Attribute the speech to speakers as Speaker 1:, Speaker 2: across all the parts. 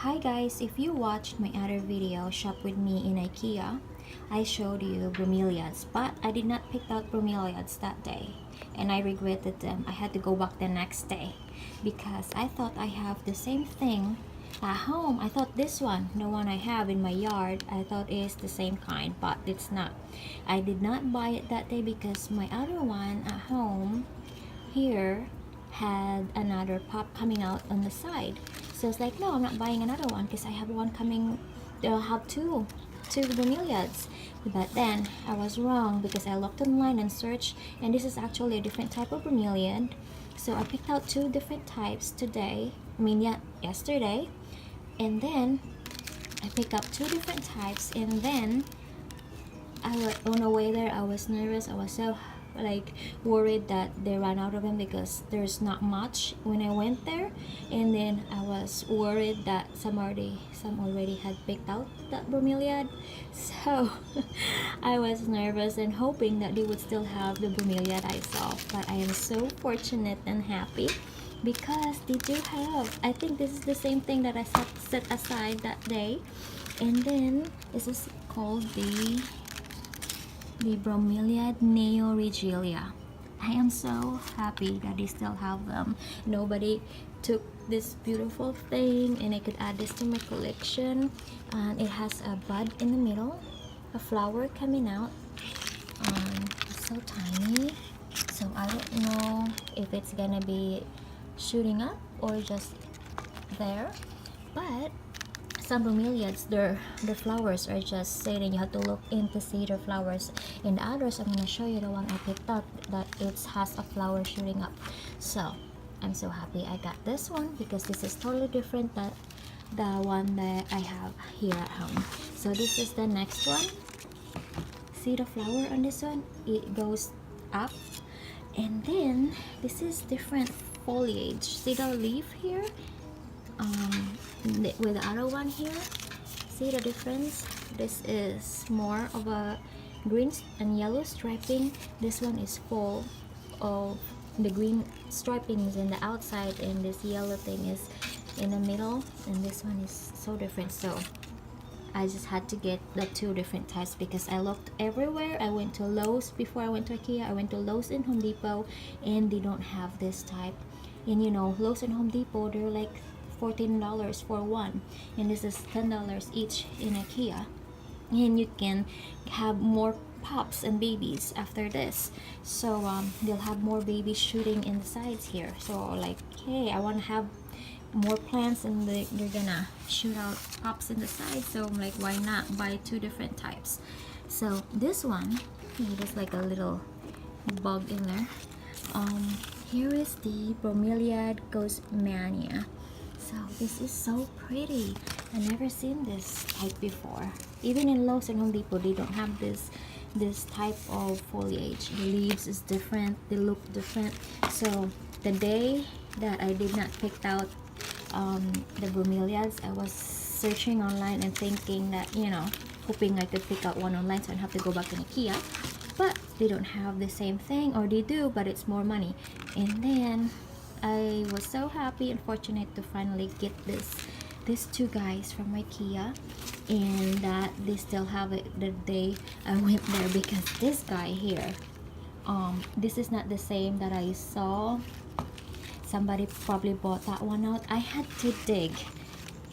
Speaker 1: Hi guys, if you watched my other video, Shop With Me in IKEA, I showed you bromeliads, but I did not pick out bromeliads that day. And I regretted them. I had to go back the next day because I thought I have the same thing at home. I thought this one, the one I have in my yard, I thought is the same kind, but it's not. I did not buy it that day because my other one at home here had another pop coming out on the side. So it's like, no, I'm not buying another one because I have one coming. I'll have two bromeliads. But then I was wrong because I looked online and searched, and this is actually a different type of bromeliad. So I picked out two different types today. Yesterday, and then I picked up two different types, and then I was on the way there. I was nervous. I was so worried that they ran out of them because there's not much when I went there, and then I was worried that some already had picked out that bromeliad. So I was nervous and hoping that they would still have the bromeliad I saw, but I am so fortunate and happy because they do have. I think this is the same thing that I set aside that day, and then this is called the Bromeliad neoregelia. I am so happy that they still have them. Nobody took this beautiful thing, and I could add this to my collection. And it has a bud in the middle, a flower coming out. It's so tiny, so I don't know if it's gonna be shooting up or just there, but some bromeliads, their flowers are just sitting. You have to look in to see their flowers. In the others, I'm going to show you the one I picked up that it has a flower shooting up. So I'm so happy I got this one because this is totally different than the one that I have here at home. So this is the next one. See the flower on this one? It goes up, and then this is different foliage. See the leaf here? With the other one here, see the difference? This is more of a green and yellow striping. This one is full of the green stripings in the outside, and this yellow thing is in the middle, and this one is so different. So I just had to get the two different types because I looked everywhere. I went to Lowe's before I went to IKEA. I went to Lowe's and Home Depot, and they don't have this type. And you know, Lowe's and Home Depot, they're like $14 for one, and this is $10 each in IKEA, and you can have more pups and babies after this. So they'll have more babies shooting in the sides here. So like, hey, I want to have more plants, and they're gonna shoot out pups in the side. So I'm like, why not buy two different types? So this one, there's like a little bug in there. Here is the Bromeliad Mania. So this is so pretty. I've never seen this type before. Even in Lowe's and Home Depot, they don't have this type of foliage. The leaves is different. They look different. So the day that I did not pick out the bromeliads, I was searching online and thinking that, you know, hoping I could pick out one online so I don't have to go back to IKEA. But they don't have the same thing, or they do, but it's more money. And then I was so happy and fortunate to finally get these two guys from IKEA, and that they still have it the day I went there, because this guy here, this is not the same that I saw. Somebody probably bought that one out. I had to dig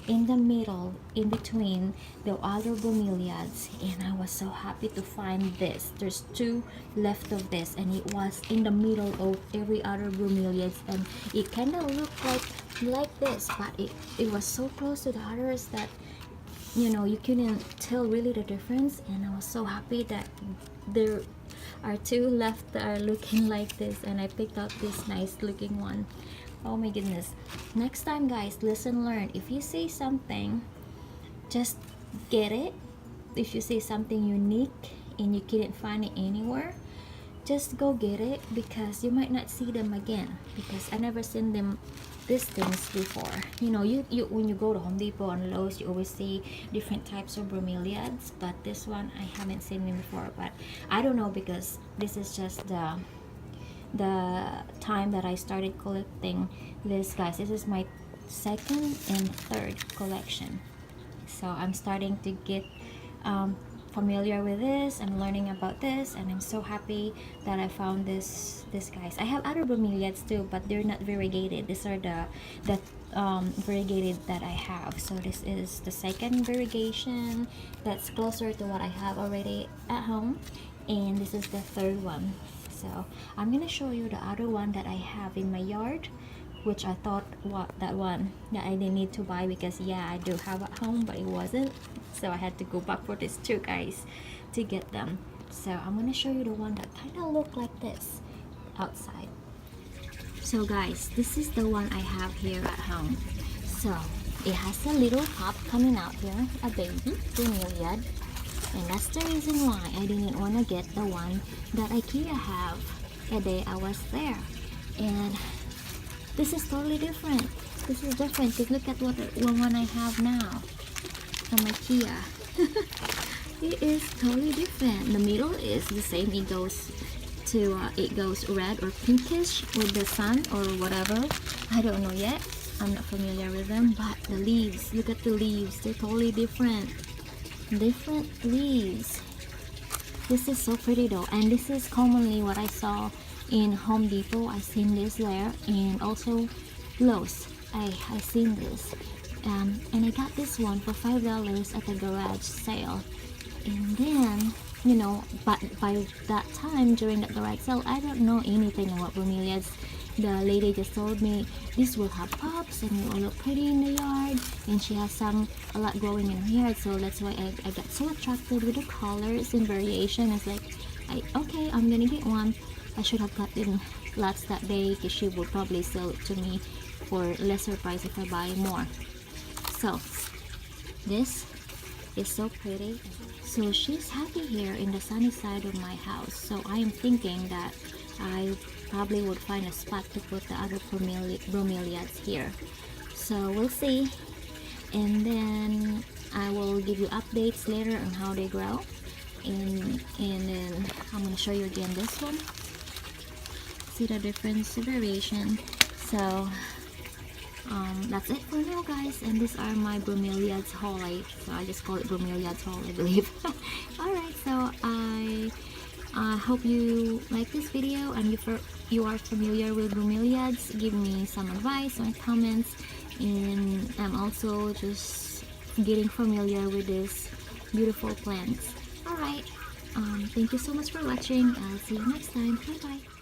Speaker 1: in the middle, in between the other bromeliads, and I was so happy to find this. There's two left of this, and it was in the middle of every other bromeliads, and it kind of looked like this, but it was so close to the others that, you know, you couldn't tell really the difference. And I was so happy that there are two left that are looking like this, and I picked out this nice looking one. Oh my goodness. Next time, guys, listen, learn. If you see something, just get it. If you see something unique and you couldn't find it anywhere, just go get it, because you might not see them again, because I never seen these things before. You know, you when you go to Home Depot and Lowe's, you always see different types of bromeliads, but this one I haven't seen them before. But I don't know, because this is just the time that I started collecting this, guys. This is my second and third collection. So I'm starting to get familiar with this and learning about this, and I'm so happy that I found this guys. I have other bromeliads too, but they're not variegated. These are the variegated that I have. So this is the second variegation that's closer to what I have already at home, and this is the third one. So I'm gonna show you the other one that I have in my yard, which I thought that one that I didn't need to buy, because yeah, I do have at home, but it wasn't, so I had to go back for these two guys to get them. So I'm gonna show you the one that kind of look like this outside. So guys, this is the one I have here at home. So it has a little top coming out here, a baby bromeliad, and that's the reason why I didn't want to get the one that IKEA have the day I was there. And this is totally different. This is different, because look at what one I have now from IKEA. It is totally different. The middle is the same. It goes red or pinkish with the sun or whatever. I don't know yet. I'm not familiar with them. But the leaves, look at the leaves. They're totally different. Different leaves. This is so pretty though, and this is commonly what I saw in Home Depot. I seen this there, and also Lowe's. I seen this, and I got this one for $5 at the garage sale. And then, you know, but by that time during the garage sale, I don't know anything about bromeliads. The lady just told me this will have pops and it will look pretty in the yard, and she has a lot growing in her yard. So that's why I got so attracted with the colors and variation. It's like, okay, I'm gonna get one. I should have gotten lots that day, because she will probably sell it to me for lesser price if I buy more. So this is so pretty. So she's happy here in the sunny side of my house. So I am thinking that I probably would find a spot to put the other bromeliads here. So we'll see, and then I will give you updates later on how they grow. And then I'm going to show you again this one. See the difference, the variation. So that's it for now, guys, and these are my bromeliads haul. So I just call it bromeliads haul, I believe. Alright, so I hope you like this video, and if you are familiar with bromeliads, give me some advice or comments. And I'm also just getting familiar with these beautiful plants. Alright, thank you so much for watching. I'll see you next time. Bye bye.